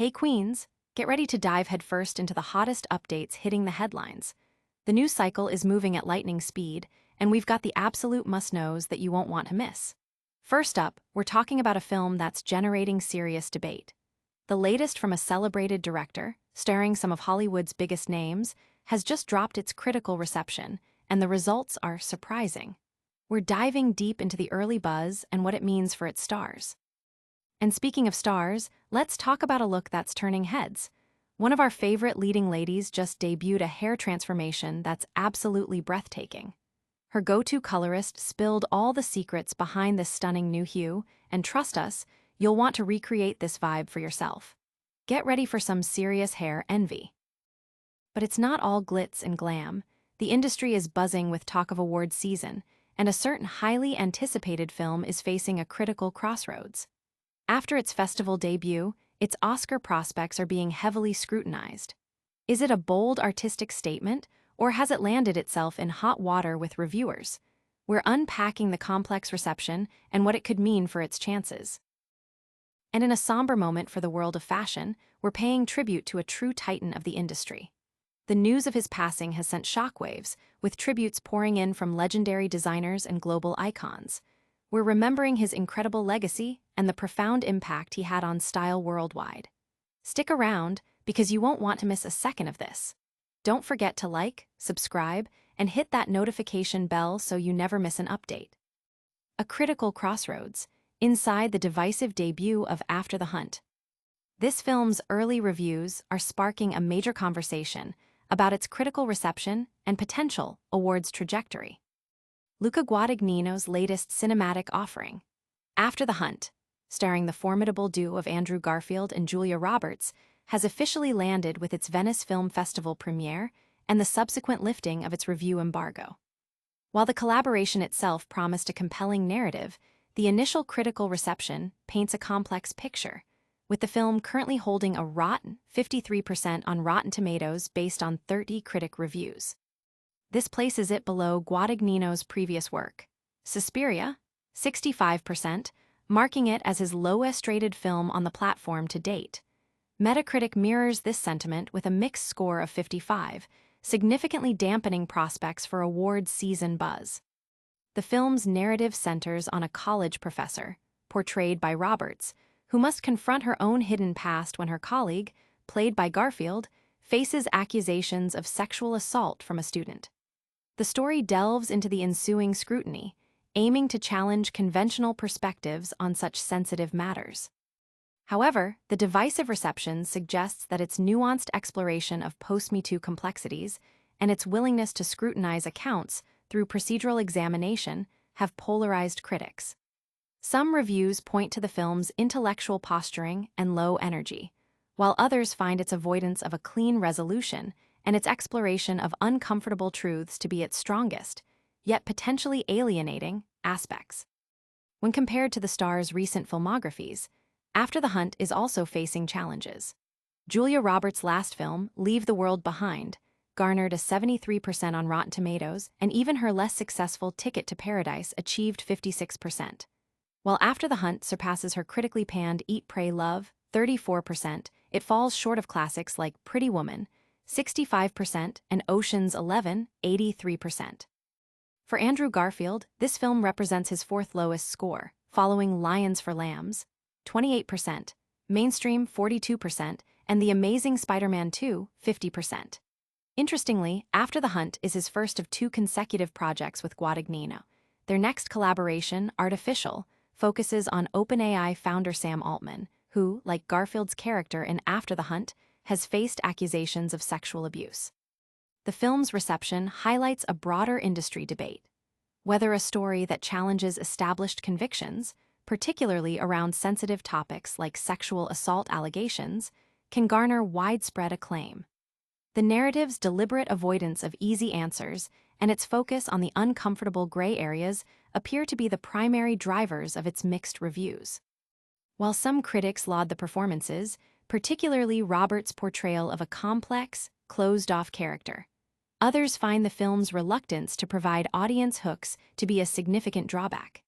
Hey Queens, get ready to dive headfirst into the hottest updates hitting the headlines. The news cycle is moving at lightning speed, and we've got the absolute must-knows that you won't want to miss. First up, we're talking about a film that's generating serious debate. The latest from a celebrated director, starring some of Hollywood's biggest names, has just dropped its critical reception, and the results are surprising. We're diving deep into the early buzz and what it means for its stars. And speaking of stars, let's talk about a look that's turning heads. One of our favorite leading ladies just debuted a hair transformation that's absolutely breathtaking. Her go-to colorist spilled all the secrets behind this stunning new hue, and trust us, you'll want to recreate this vibe for yourself. Get ready for some serious hair envy. But it's not all glitz and glam. The industry is buzzing with talk of awards season, and a certain highly anticipated film is facing a critical crossroads. After its festival debut, its Oscar prospects are being heavily scrutinized. Is it a bold artistic statement, or has it landed itself in hot water with reviewers? We're unpacking the complex reception and what it could mean for its chances. And in a somber moment for the world of fashion, we're paying tribute to a true titan of the industry. The news of his passing has sent shockwaves, with tributes pouring in from legendary designers and global icons. We're remembering his incredible legacy and the profound impact he had on style worldwide. Stick around, because you won't want to miss a second of this. Don't forget to like, subscribe, and hit that notification bell so you never miss an update. A critical crossroads, inside the divisive debut of After the Hunt. This film's early reviews are sparking a major conversation about its critical reception and potential awards trajectory. Luca Guadagnino's latest cinematic offering, After the Hunt, starring the formidable duo of Andrew Garfield and Julia Roberts, has officially landed with its Venice Film Festival premiere and the subsequent lifting of its review embargo. While the collaboration itself promised a compelling narrative, the initial critical reception paints a complex picture, with the film currently holding a rotten 53% on Rotten Tomatoes based on 30 critic reviews. This places it below Guadagnino's previous work, Suspiria, 65%, marking it as his lowest-rated film on the platform to date. Metacritic mirrors this sentiment with a mixed score of 55, significantly dampening prospects for awards season buzz. The film's narrative centers on a college professor, portrayed by Roberts, who must confront her own hidden past when her colleague, played by Garfield, faces accusations of sexual assault from a student. The story delves into the ensuing scrutiny, aiming to challenge conventional perspectives on such sensitive matters. However, the divisive reception suggests that its nuanced exploration of post-Me Too complexities and its willingness to scrutinize accounts through procedural examination have polarized critics. Some reviews point to the film's intellectual posturing and low energy, while others find its avoidance of a clean resolution and its exploration of uncomfortable truths to be its strongest, yet potentially alienating, aspects. When compared to the star's recent filmographies, After the Hunt is also facing challenges. Julia Roberts' last film, Leave the World Behind, garnered a 73% on Rotten Tomatoes, and even her less successful Ticket to Paradise achieved 56%. While After the Hunt surpasses her critically panned Eat, Pray, Love, 34%, it falls short of classics like Pretty Woman, 65%, and Ocean's 11, 83%. For Andrew Garfield, this film represents his fourth lowest score, following Lions for Lambs, 28%, Mainstream 42%, and The Amazing Spider-Man 2, 50%. Interestingly, After the Hunt is his first of two consecutive projects with Guadagnino. Their next collaboration, Artificial, focuses on OpenAI founder Sam Altman, who, like Garfield's character in After the Hunt, has faced accusations of sexual abuse. The film's reception highlights a broader industry debate, whether a story that challenges established convictions, particularly around sensitive topics like sexual assault allegations, can garner widespread acclaim. The narrative's deliberate avoidance of easy answers and its focus on the uncomfortable gray areas appear to be the primary drivers of its mixed reviews. While some critics laud the performances, particularly Roberts' portrayal of a complex, closed-off character, others find the film's reluctance to provide audience hooks to be a significant drawback.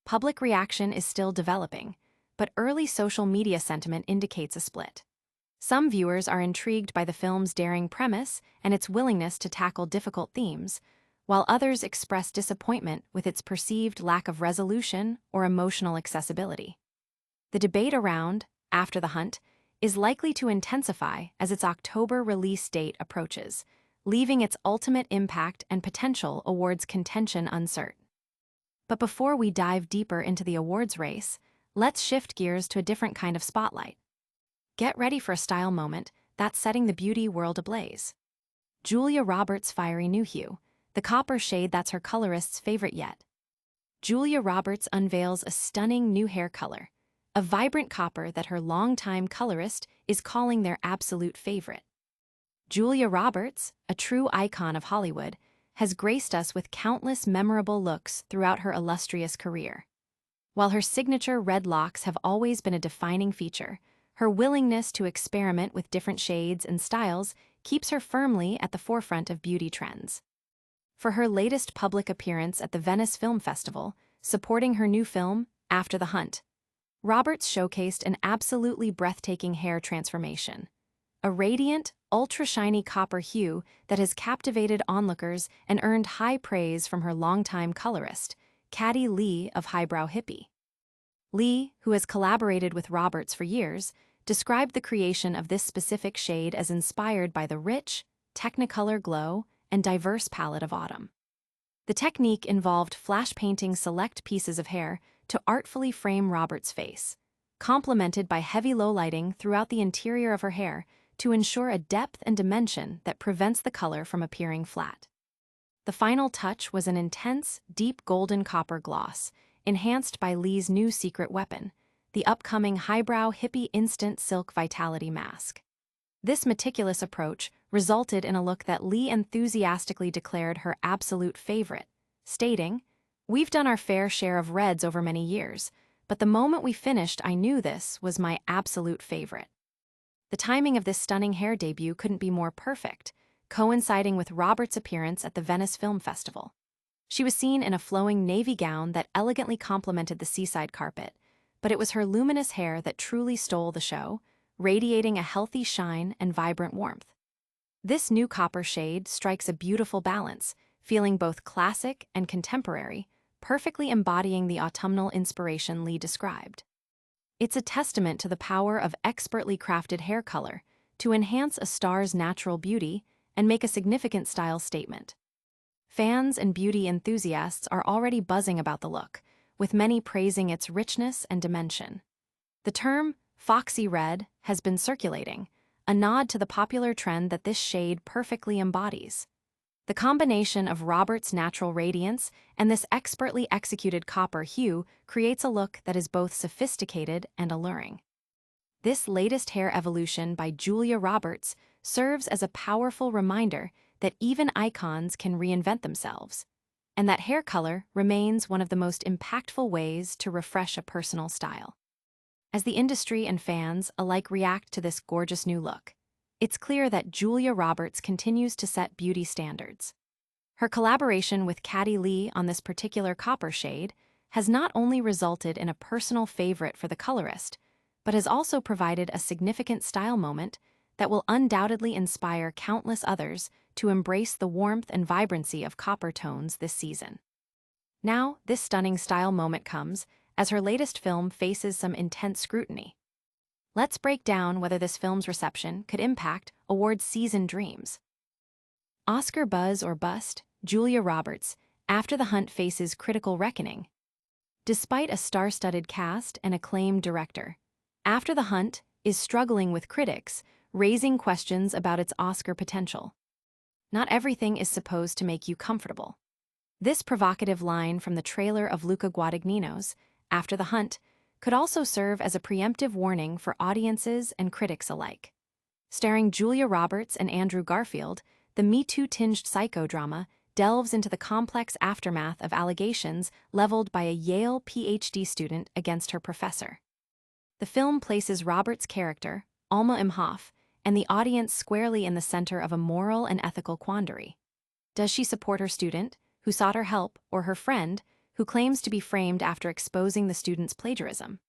Public reaction is still developing, but early social media sentiment indicates a split. Some viewers are intrigued by the film's daring premise and its willingness to tackle difficult themes, while others express disappointment with its perceived lack of resolution or emotional accessibility. The debate around After the Hunt is likely to intensify as its October release date approaches, leaving its ultimate impact and potential awards contention uncertain. But before we dive deeper into the awards race, let's shift gears to a different kind of spotlight. Get ready for a style moment that's setting the beauty world ablaze. Julia Roberts' fiery new hue, the copper shade that's her colorist's favorite yet. Julia Roberts unveils a stunning new hair color, a vibrant copper that her longtime colorist is calling their absolute favorite. Julia Roberts, a true icon of Hollywood, has graced us with countless memorable looks throughout her illustrious career. While her signature red locks have always been a defining feature, her willingness to experiment with different shades and styles keeps her firmly at the forefront of beauty trends. For her latest public appearance at the Venice Film Festival, supporting her new film, After the Hunt, Roberts showcased an absolutely breathtaking hair transformation. A radiant, ultra-shiny copper hue that has captivated onlookers and earned high praise from her longtime colorist, Katy Lee of Highbrow Hippie. Lee, who has collaborated with Roberts for years, described the creation of this specific shade as inspired by the rich, technicolor glow and diverse palette of autumn. The technique involved flash painting select pieces of hair to artfully frame Roberts' face, complemented by heavy low lighting throughout the interior of her hair to ensure a depth and dimension that prevents the color from appearing flat. The final touch was an intense, deep golden copper gloss, enhanced by Lee's new secret weapon, the upcoming Highbrow Hippie Instant Silk Vitality Mask. This meticulous approach resulted in a look that Lee enthusiastically declared her absolute favorite, stating, "We've done our fair share of reds over many years, but the moment we finished I knew this was my absolute favorite." The timing of this stunning hair debut couldn't be more perfect, coinciding with Roberts' appearance at the Venice Film Festival. She was seen in a flowing navy gown that elegantly complemented the seaside carpet, but it was her luminous hair that truly stole the show, radiating a healthy shine and vibrant warmth. This new copper shade strikes a beautiful balance, feeling both classic and contemporary, perfectly embodying the autumnal inspiration Lee described. It's a testament to the power of expertly crafted hair color to enhance a star's natural beauty and make a significant style statement. Fans and beauty enthusiasts are already buzzing about the look, with many praising its richness and dimension. The term foxy red has been circulating, a nod to the popular trend that this shade perfectly embodies. The combination of Roberts' natural radiance and this expertly executed copper hue creates a look that is both sophisticated and alluring. This latest hair evolution by Julia Roberts serves as a powerful reminder that even icons can reinvent themselves, and that hair color remains one of the most impactful ways to refresh a personal style. As the industry and fans alike react to this gorgeous new look, it's clear that Julia Roberts continues to set beauty standards. Her collaboration with Katy Lee on this particular copper shade has not only resulted in a personal favorite for the colorist, but has also provided a significant style moment that will undoubtedly inspire countless others to embrace the warmth and vibrancy of copper tones this season. Now, this stunning style moment comes as her latest film faces some intense scrutiny. Let's break down whether this film's reception could impact awards season dreams. Oscar buzz or bust, Julia Roberts, After the Hunt faces critical reckoning. Despite a star-studded cast and acclaimed director, After the Hunt is struggling with critics, raising questions about its Oscar potential. Not everything is supposed to make you comfortable. This provocative line from the trailer of Luca Guadagnino's After the Hunt could also serve as a preemptive warning for audiences and critics alike. Starring Julia Roberts and Andrew Garfield, the Me Too-tinged psychodrama delves into the complex aftermath of allegations leveled by a Yale PhD student against her professor. The film places Roberts' character, Alma Imhoff, and the audience squarely in the center of a moral and ethical quandary. Does she support her student, who sought her help, or her friend, who claims to be framed after exposing the student's plagiarism?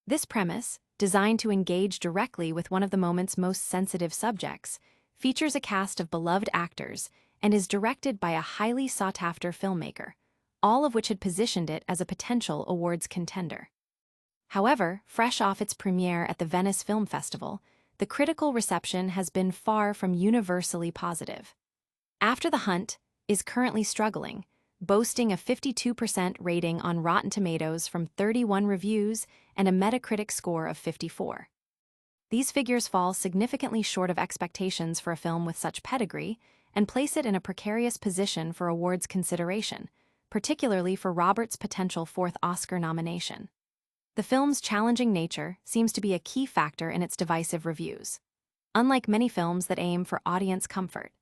This premise, designed to engage directly with one of the moment's most sensitive subjects, features a cast of beloved actors and is directed by a highly sought-after filmmaker, all of which had positioned it as a potential awards contender. However, fresh off its premiere at the Venice Film Festival, the critical reception has been far from universally positive. After the Hunt is currently struggling, boasting a 52% rating on Rotten Tomatoes from 31 reviews and a Metacritic score of 54. These figures fall significantly short of expectations for a film with such pedigree and place it in a precarious position for awards consideration, particularly for Roberts' potential fourth Oscar nomination. The film's challenging nature seems to be a key factor in its divisive reviews. Unlike many films that aim for audience comfort,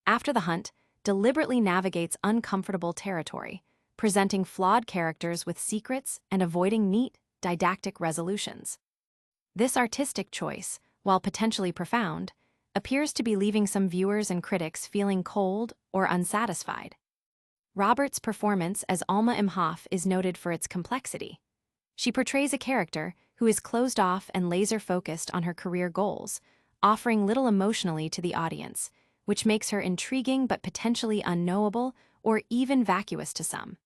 After the Hunt deliberately navigates uncomfortable territory, presenting flawed characters with secrets and avoiding neat, didactic resolutions. This artistic choice, while potentially profound, appears to be leaving some viewers and critics feeling cold or unsatisfied. Roberts' performance as Alma Imhoff is noted for its complexity. She portrays a character who is closed off and laser-focused on her career goals, offering little emotionally to the audience, which makes her intriguing but potentially unknowable or even vacuous to some.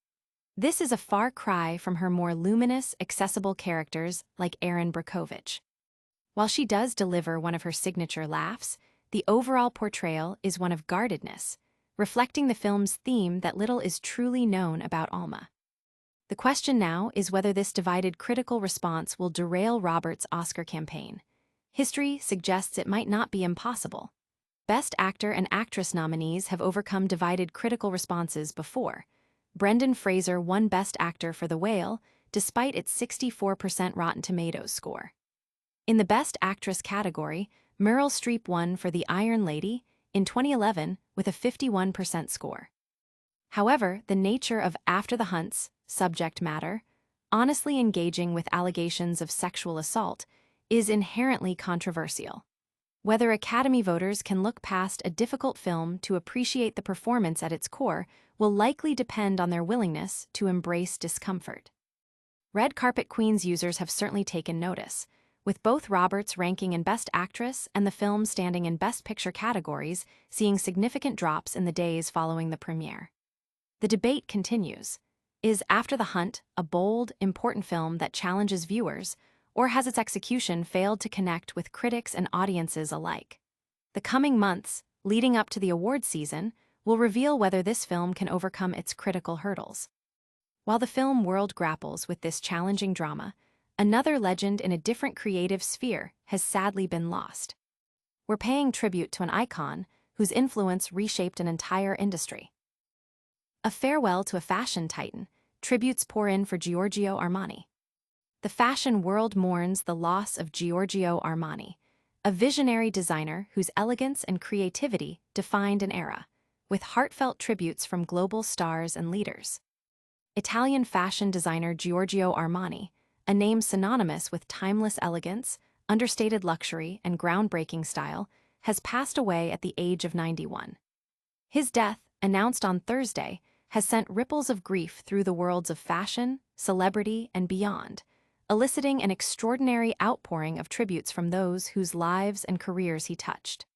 This is a far cry from her more luminous, accessible characters like Erin Brockovich. While she does deliver one of her signature laughs, the overall portrayal is one of guardedness, reflecting the film's theme that little is truly known about Alma. The question now is whether this divided critical response will derail Roberts' Oscar campaign. History suggests it might not be impossible. Best Actor and Actress nominees have overcome divided critical responses before. Brendan Fraser won Best Actor for The Whale, despite its 64% Rotten Tomatoes score. In the Best Actress category, Meryl Streep won for The Iron Lady in 2011 with a 51% score. However, the nature of After the Hunt's subject matter, honestly engaging with allegations of sexual assault, is inherently controversial. Whether Academy voters can look past a difficult film to appreciate the performance at its core will likely depend on their willingness to embrace discomfort. Red Carpet Queens users have certainly taken notice, with both Roberts ranking in Best Actress and the film standing in Best Picture categories seeing significant drops in the days following the premiere. The debate continues. Is After the Hunt a bold, important film that challenges viewers, or has its execution failed to connect with critics and audiences alike? The coming months, leading up to the awards season, will reveal whether this film can overcome its critical hurdles. While the film world grapples with this challenging drama, another legend in a different creative sphere has sadly been lost. We're paying tribute to an icon whose influence reshaped an entire industry. A farewell to a fashion titan, tributes pour in for Giorgio Armani. The fashion world mourns the loss of Giorgio Armani, a visionary designer whose elegance and creativity defined an era, with heartfelt tributes from global stars and leaders. Italian fashion designer Giorgio Armani, a name synonymous with timeless elegance, understated luxury, and groundbreaking style, has passed away at the age of 91. His death, announced on Thursday, has sent ripples of grief through the worlds of fashion, celebrity, and beyond, eliciting an extraordinary outpouring of tributes from those whose lives and careers he touched.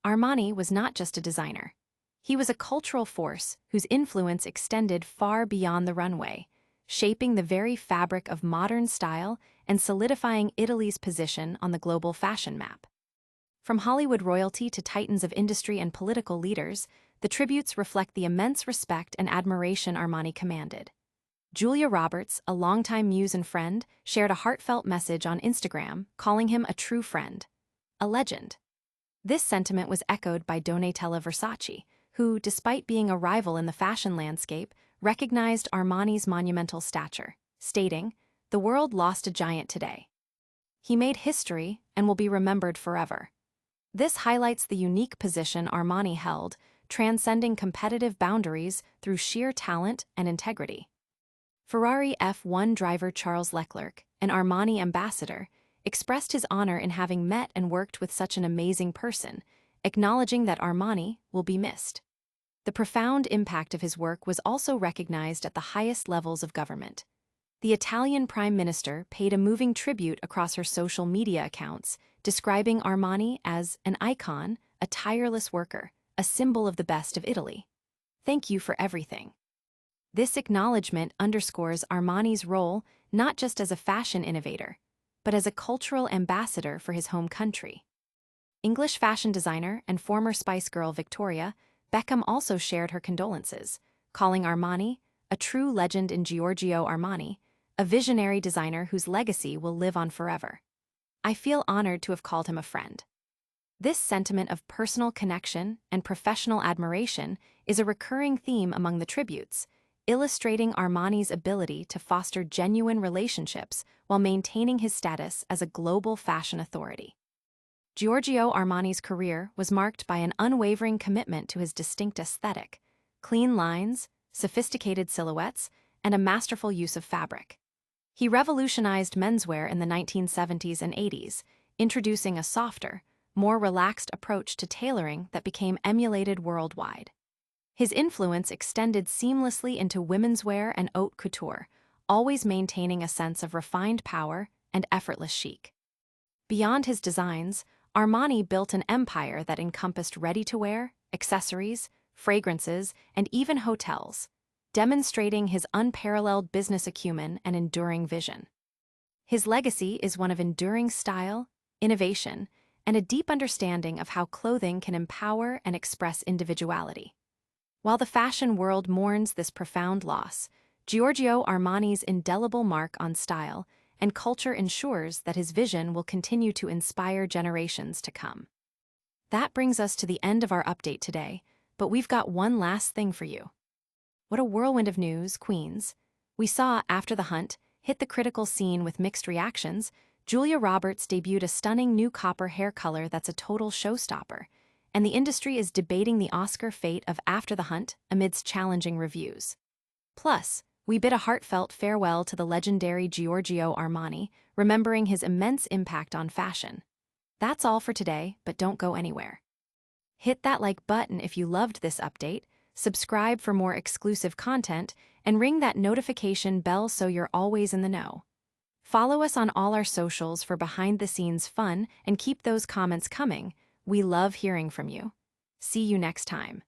Armani was not just a designer. He was a cultural force whose influence extended far beyond the runway, shaping the very fabric of modern style and solidifying Italy's position on the global fashion map. From Hollywood royalty to titans of industry and political leaders, the tributes reflect the immense respect and admiration Armani commanded. Julia Roberts, a longtime muse and friend, shared a heartfelt message on Instagram calling him a true friend, a legend. This sentiment was echoed by Donatella Versace, who, despite being a rival in the fashion landscape, recognized Armani's monumental stature, stating, "The world lost a giant today. He made history and will be remembered forever." This highlights the unique position Armani held, transcending competitive boundaries through sheer talent and integrity. Ferrari F1 driver Charles Leclerc, an Armani ambassador, expressed his honor in having met and worked with such an amazing person, acknowledging that Armani will be missed. The profound impact of his work was also recognized at the highest levels of government. The Italian Prime Minister paid a moving tribute across her social media accounts, describing Armani as an icon, a tireless worker, a symbol of the best of Italy. Thank you for everything. This acknowledgement underscores Armani's role not just as a fashion innovator, but as a cultural ambassador for his home country. English fashion designer and former Spice Girl Victoria Beckham also shared her condolences, calling Armani a true legend in Giorgio Armani, a visionary designer whose legacy will live on forever. I feel honored to have called him a friend. This sentiment of personal connection and professional admiration is a recurring theme among the tributes, illustrating Armani's ability to foster genuine relationships while maintaining his status as a global fashion authority. Giorgio Armani's career was marked by an unwavering commitment to his distinct aesthetic, clean lines, sophisticated silhouettes, and a masterful use of fabric. He revolutionized menswear in the 1970s and 80s, introducing a softer, more relaxed approach to tailoring that became emulated worldwide. His influence extended seamlessly into women's wear and haute couture, always maintaining a sense of refined power and effortless chic. Beyond his designs, Armani built an empire that encompassed ready-to-wear, accessories, fragrances, and even hotels, demonstrating his unparalleled business acumen and enduring vision. His legacy is one of enduring style, innovation, and a deep understanding of how clothing can empower and express individuality. While the fashion world mourns this profound loss, Giorgio Armani's indelible mark on style and culture ensures that his vision will continue to inspire generations to come. That brings us to the end of our update today, but we've got one last thing for you. What a whirlwind of news, Queens. We saw After the Hunt hit the critical scene with mixed reactions. Julia Roberts debuted a stunning new copper hair color that's a total showstopper, and the industry is debating the Oscar fate of After the Hunt amidst challenging reviews. Plus, we bid a heartfelt farewell to the legendary Giorgio Armani, remembering his immense impact on fashion. That's all for today, but don't go anywhere. Hit that like button if you loved this update, subscribe for more exclusive content, and ring that notification bell so you're always in the know. Follow us on all our socials for behind-the-scenes fun and keep those comments coming. We love hearing from you. See you next time.